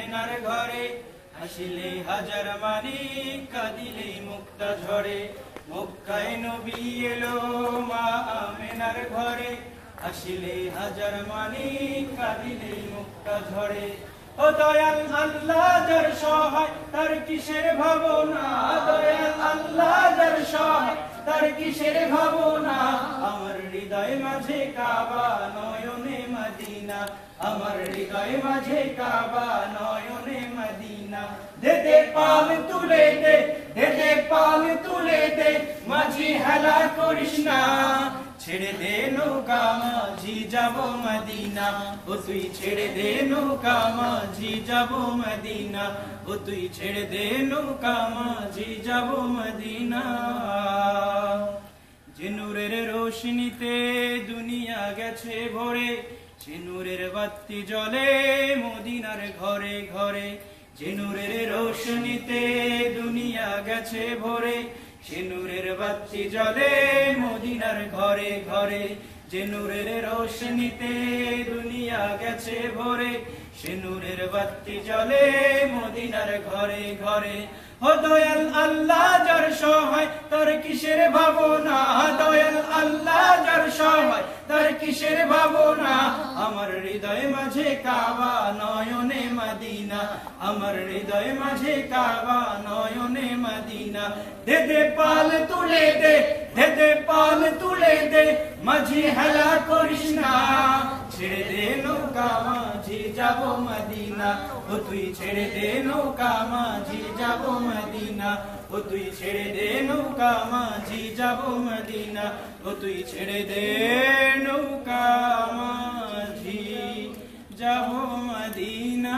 আমেনার ঘরে হাসিলে হাজার মানি কাঁদিলে মুক্তা ঝরে মক্কায় নবী এলো মা আমেনার ঘরে হাসিলে হাজার মানি কাঁদিলে মুক্তা ঝরে ও দয়াল আল্লাহ যার সহায় তার কিসের ভাবনা দয়াল আল্লাহ যার সহায় তার কিসের ভাবনা আমার হৃদয় মাঝে কাবা নয়নে মদিনা আমার হৃদয় মাঝে কাবা নয়নে মদিনা দে দে পাল তুলে দে দে দে পাল তুলে দে মাঝি হেলা করিস না ছেড়ে দে নৌকা মাঝি যাব মদিনা ও তুই ছেড়ে দে নৌকা মাঝি যাব মদিনা ও তুই ছেড়ে দে নৌকা মাঝি যাব মদিনা যে নূরের রোশনীতে দুনিয়া গেছে ভরে সে নূরের বাতি জ্বলে মদিনার ঘরে ঘরে যে নূরের রোশনীতে দুনিয়া গেছে ভরে সে নূরের বাতি জ্বলে মদিনার ঘরে ঘরে যে নূরের রোশনীতে দুনিয়া গেছে ভরে সে নূরের বাতি জ্বলে মদিনার ঘরে ঘরে ও দয়াল আল্লাহ যার সহায় তার কিসের ভাবনা দয়াল আল্লাহ যার সহায় তার কিসের ভাবনা আমার হৃদয় মাঝে কাবা নয়নে মদিনা আমার হৃদয় মাঝে কাবা নয়নে মদিনা দে দে পাল তুলে দে দে দে পাল তুলে দে মাঝি হেলা করিস না ছেড়ে দে নৌকা মাঝি যাব মদিনা ও তুই ছেড়ে দে নৌকা মাঝি যাব মদিনা ও তুই ছেড়ে দে নৌকা মাঝি যাব মদিনা ও তুই ছেড়ে দে নৌকা মাঝি যাব মদিনা।